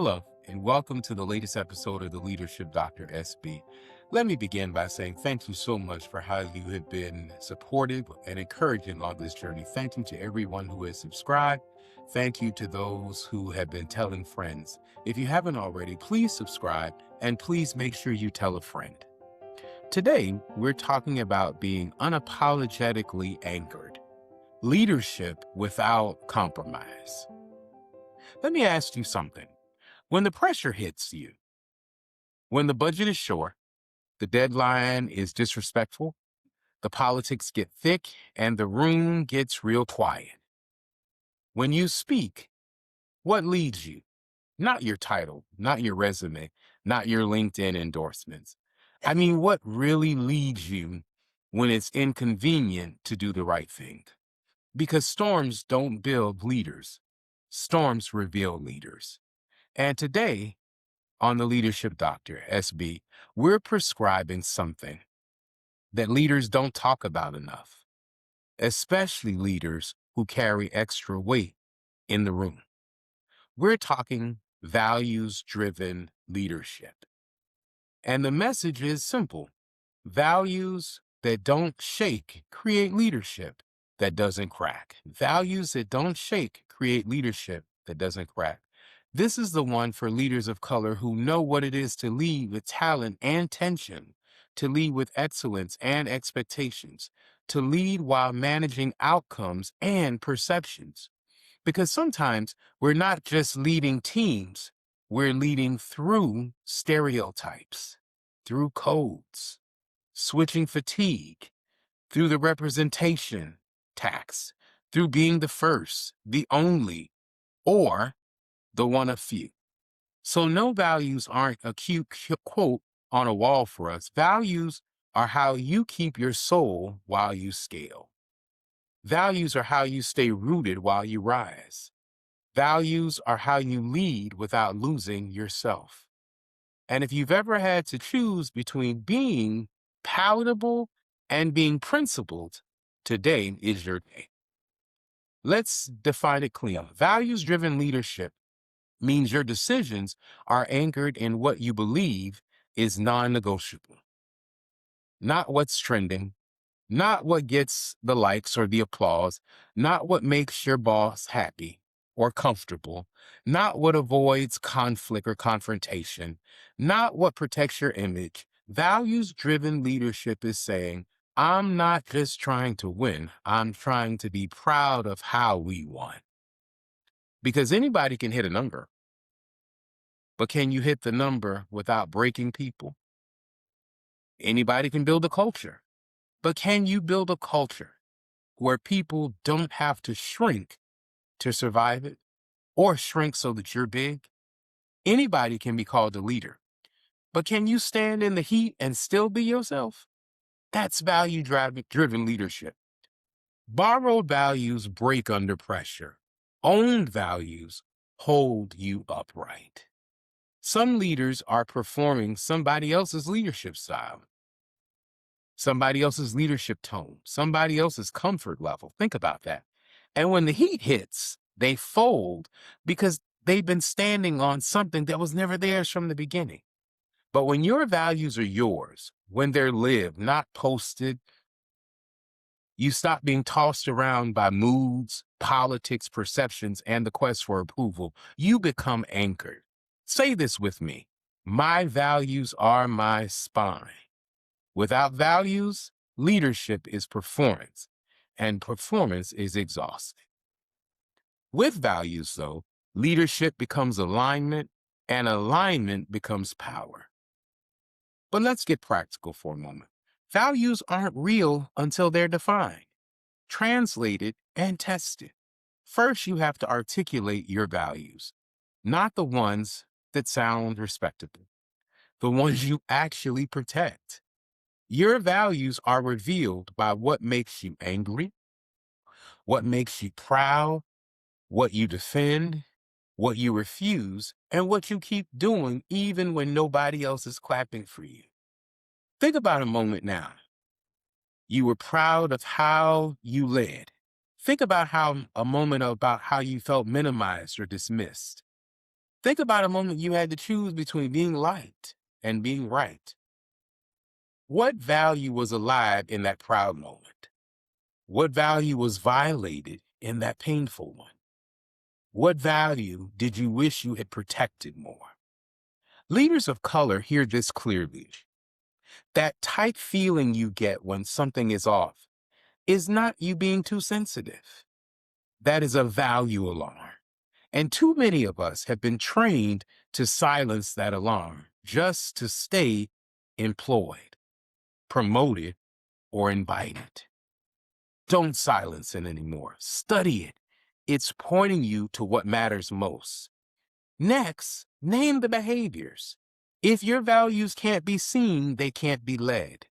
Hello, and welcome to the latest episode of the Leadership Dr. SB. Let me begin by saying thank you so much for how you have been supportive and encouraging on this journey. Thank you to everyone who has subscribed. Thank you to those who have been telling friends. If you haven't already, please subscribe and please make sure you tell a friend. Today, we're talking about being unapologetically anchored, leadership without compromise. Let me ask you something. When the pressure hits you, when the budget is short, the deadline is disrespectful, the politics get thick, and the room gets real quiet. When you speak, what leads you? Not your title, not your resume, not your LinkedIn endorsements. I mean, what really leads you when it's inconvenient to do the right thing? Because storms don't build leaders, storms reveal leaders. And today, on the Leadership Doctor, SB, we're prescribing something that leaders don't talk about enough, especially leaders who carry extra weight in the room. We're talking values-driven leadership. And the message is simple. Values that don't shake create leadership that doesn't crack. Values that don't shake create leadership that doesn't crack. This is the one for leaders of color who know what it is to lead with talent and tension, to lead with excellence and expectations, to lead while managing outcomes and perceptions. Because sometimes we're not just leading teams, we're leading through stereotypes, through codes, switching fatigue, through the representation tax, through being the first, the only, or the one of few. So no, values aren't a cute quote on a wall for us. Values are how you keep your soul while you scale. Values are how you stay rooted while you rise. Values are how you lead without losing yourself. And if you've ever had to choose between being palatable and being principled, today is your day. Let's define it clearly. Values-driven leadership means your decisions are anchored in what you believe is non-negotiable. Not what's trending, not what gets the likes or the applause, not what makes your boss happy or comfortable, not what avoids conflict or confrontation, not what protects your image. Values-driven leadership is saying, I'm not just trying to win, I'm trying to be proud of how we won. Because anybody can hit a number, but can you hit the number without breaking people? Anybody can build a culture, but can you build a culture where people don't have to shrink to survive it or shrink so that you're big? Anybody can be called a leader, but can you stand in the heat and still be yourself? That's value-driven leadership. Borrowed values break under pressure. Owned values hold you upright. Some leaders are performing somebody else's leadership style, somebody else's leadership tone, somebody else's comfort level. Think about that. And when the heat hits, they fold because they've been standing on something that was never theirs from the beginning. But when your values are yours, when they're lived, not posted, you stop being tossed around by moods, politics, perceptions, and the quest for approval. You become anchored. Say this with me. My values are my spine. Without values, leadership is performance, and performance is exhausting. With values, though, leadership becomes alignment, and alignment becomes power. But let's get practical for a moment. Values aren't real until they're defined, translated, and tested. First, you have to articulate your values, not the ones that sound respectable, the ones you actually protect. Your values are revealed by what makes you angry, what makes you proud, what you defend, what you refuse, and what you keep doing even when nobody else is clapping for you. Think about a moment now. You were proud of how you led. Think about a moment about how you felt minimized or dismissed. Think about a moment you had to choose between being liked and being right. What value was alive in that proud moment? What value was violated in that painful one? What value did you wish you had protected more? Leaders of color hear this clearly. That tight feeling you get when something is off is not you being too sensitive. That is a value alarm. And too many of us have been trained to silence that alarm just to stay employed, promoted, or invited. Don't silence it anymore. Study it. It's pointing you to what matters most. Next, name the behaviors. If your values can't be seen, they can't be led.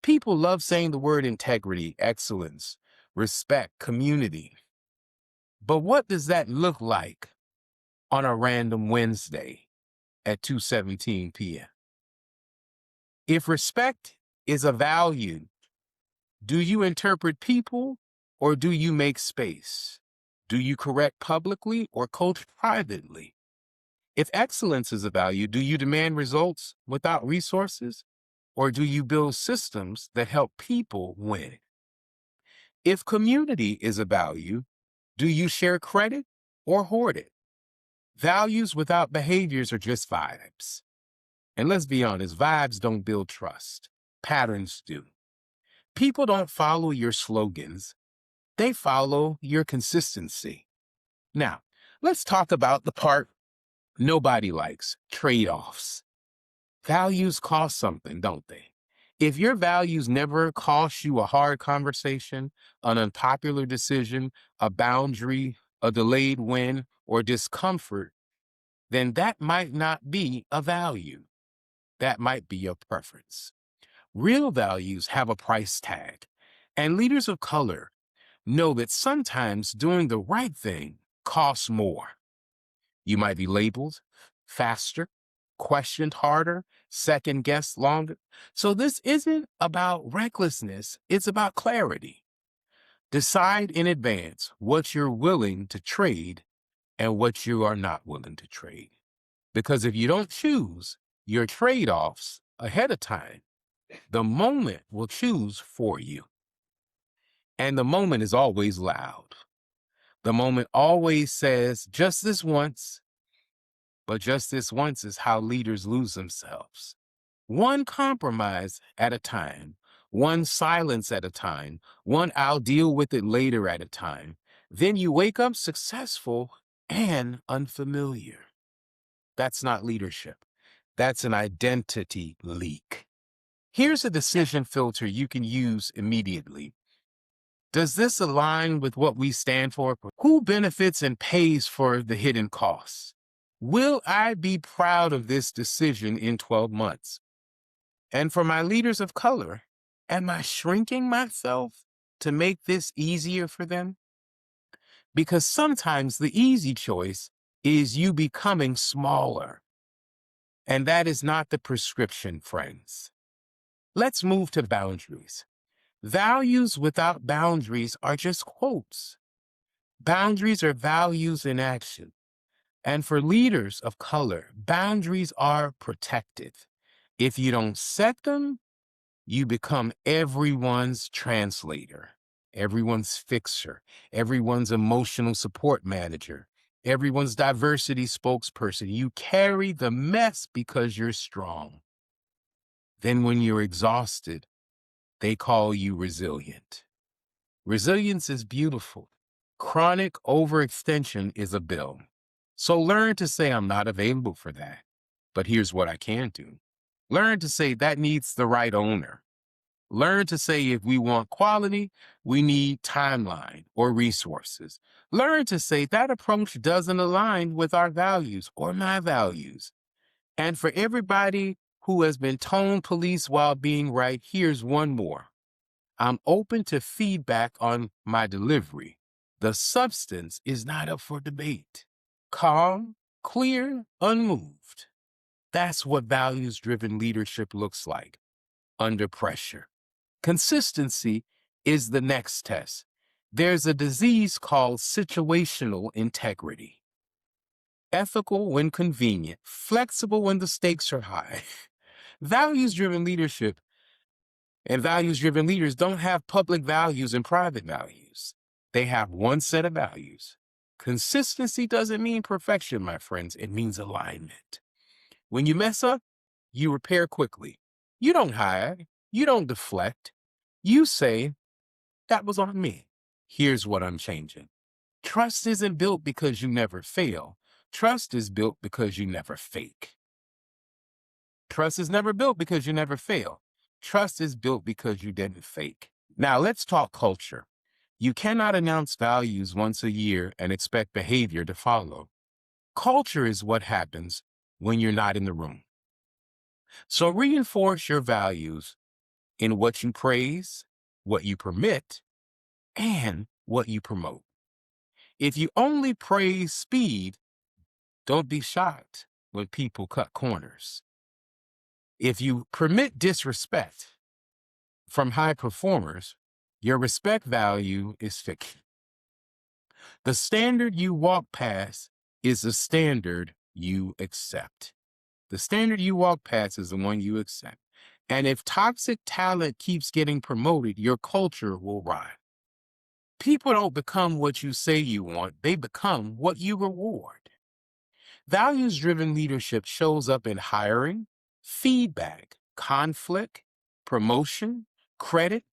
People love saying the word integrity, excellence, respect, community. But what does that look like on a random Wednesday at 2:17 p.m.? If respect is a value, do you interpret people or do you make space? Do you correct publicly or coach privately? If excellence is a value, do you demand results without resources or do you build systems that help people win? If community is a value, do you share credit or hoard it? Values without behaviors are just vibes. And let's be honest, vibes don't build trust. Patterns do. People don't follow your slogans. They follow your consistency. Now, let's talk about the part nobody likes, trade-offs. Values cost something, don't they? If your values never cost you a hard conversation, an unpopular decision, a boundary, a delayed win, or discomfort, then that might not be a value. That might be your preference. Real values have a price tag, and leaders of color know that sometimes doing the right thing costs more. You might be labeled faster, questioned harder, second guessed longer. So this isn't about recklessness, it's about clarity. Decide in advance what you're willing to trade and what you are not willing to trade. Because if you don't choose your trade-offs ahead of time, the moment will choose for you. And the moment is always loud. The moment always says, just this once, but just this once is how leaders lose themselves. One compromise at a time, one silence at a time, one I'll deal with it later at a time. Then you wake up successful and unfamiliar. That's not leadership. That's an identity leak. Here's a decision filter you can use immediately. Does this align with what we stand for? Who benefits and pays for the hidden costs? Will I be proud of this decision in 12 months? And for my leaders of color, am I shrinking myself to make this easier for them? Because sometimes the easy choice is you becoming smaller. And that is not the prescription, friends. Let's move to boundaries. Values without boundaries are just quotes. Boundaries are values in action. And for leaders of color, boundaries are protective. If you don't set them, you become everyone's translator, everyone's fixer, everyone's emotional support manager, everyone's diversity spokesperson. You carry the mess because you're strong. Then when you're exhausted, they call you resilient. Resilience is beautiful. Chronic overextension is a bill. So learn to say, I'm not available for that. But here's what I can do. Learn to say that needs the right owner. Learn to say if we want quality, we need timeline or resources. Learn to say that approach doesn't align with our values or my values. And for everybody who has been tone police while being right, here's one more. I'm open to feedback on my delivery. The substance is not up for debate. Calm, clear, unmoved. That's what values-driven leadership looks like under pressure. Consistency is the next test. There's a disease called situational integrity. ethical when convenient, flexible when the stakes are high. Values-driven leadership and values-driven leaders don't have public values and private values. They have one set of values. Consistency doesn't mean perfection, my friends. It means alignment. When you mess up, you repair quickly. You don't hide. You don't deflect. You say, that was on me. Here's what I'm changing. Trust isn't built because you never fail. Trust is built because you never fake. Trust is never built because you never fail. Trust is built because you didn't fake. Now let's talk culture. You cannot announce values once a year and expect behavior to follow. Culture is what happens when you're not in the room. So reinforce your values in what you praise, what you permit, and what you promote. If you only praise speed, don't be shocked when people cut corners. If you permit disrespect from high performers, your respect value is fiction. The standard you walk past is the standard you accept. The standard you walk past is the one you accept. And if toxic talent keeps getting promoted, your culture will rise. People don't become what you say you want, they become what you reward. Values-driven leadership shows up in hiring, feedback, conflict, promotion, credit,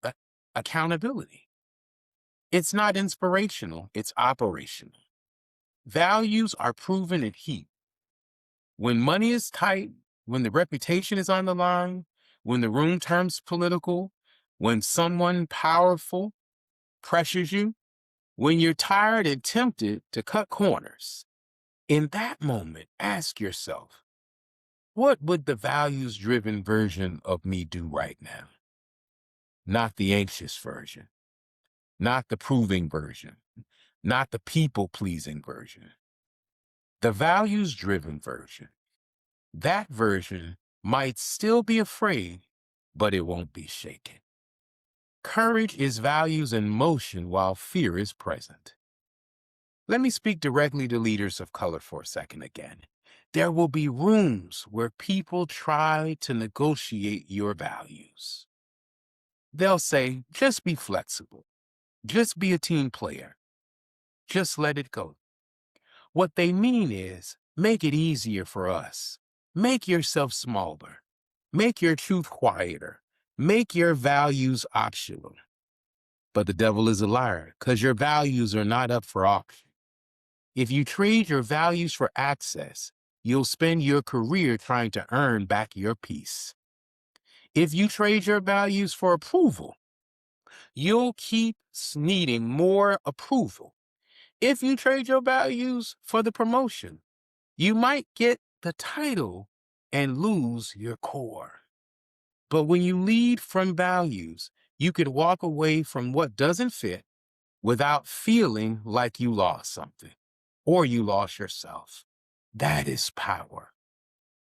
accountability. It's not inspirational, it's operational. Values are proven in heat. When money is tight, when the reputation is on the line, when the room turns political, when someone powerful pressures you, when you're tired and tempted to cut corners, in that moment, ask yourself, what would the values-driven version of me do right now? Not the anxious version, not the proving version, not the people-pleasing version. The values-driven version. That version might still be afraid, but it won't be shaken. Courage is values in motion while fear is present. Let me speak directly to leaders of color for a second again. There will be rooms where people try to negotiate your values. They'll say, just be flexible. Just be a team player. Just let it go. What they mean is, make it easier for us. Make yourself smaller. Make your truth quieter. Make your values optional. But the devil is a liar, because your values are not up for auction. If you trade your values for access, you'll spend your career trying to earn back your peace. If you trade your values for approval, you'll keep needing more approval. If you trade your values for the promotion, you might get the title and lose your core. But when you lead from values, you can walk away from what doesn't fit without feeling like you lost something or you lost yourself. That is power.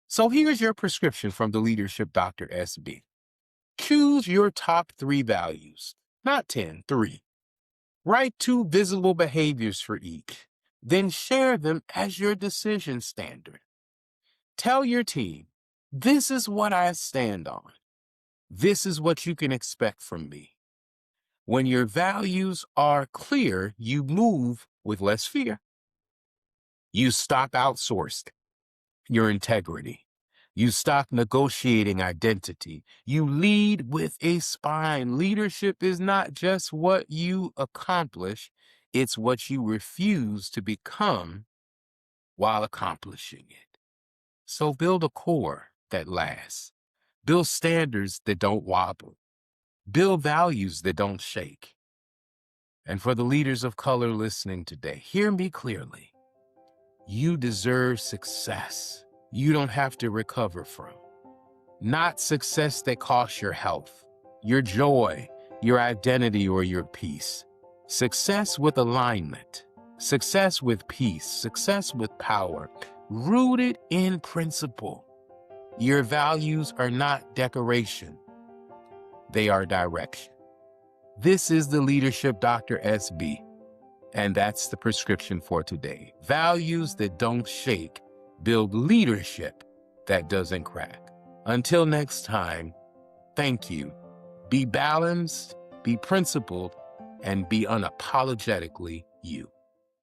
So here's your prescription from the leadership Dr. SB. Choose your top 3 values, not 10, 3. Write 2 visible behaviors for each. Then share them as your decision standard. Tell your team, this is what I stand on. This is what you can expect from me. When your values are clear, you move with less fear. You stop outsourcing your integrity. You stop negotiating identity. You lead with a spine. Leadership is not just what you accomplish, it's what you refuse to become while accomplishing it. So build a core that lasts. Build standards that don't wobble. Build values that don't shake. And for the leaders of color listening today, hear me clearly. You deserve success you don't have to recover from. Not success that costs your health, your joy, your identity, or your peace. Success with alignment. Success with peace. Success with power. Rooted in principle. Your values are not decoration. They are direction. This is the Leadership Dr. SB. And that's the prescription for today. Values that don't shake build leadership that doesn't crack. Until next time, thank you. Be balanced, be principled, and be unapologetically you.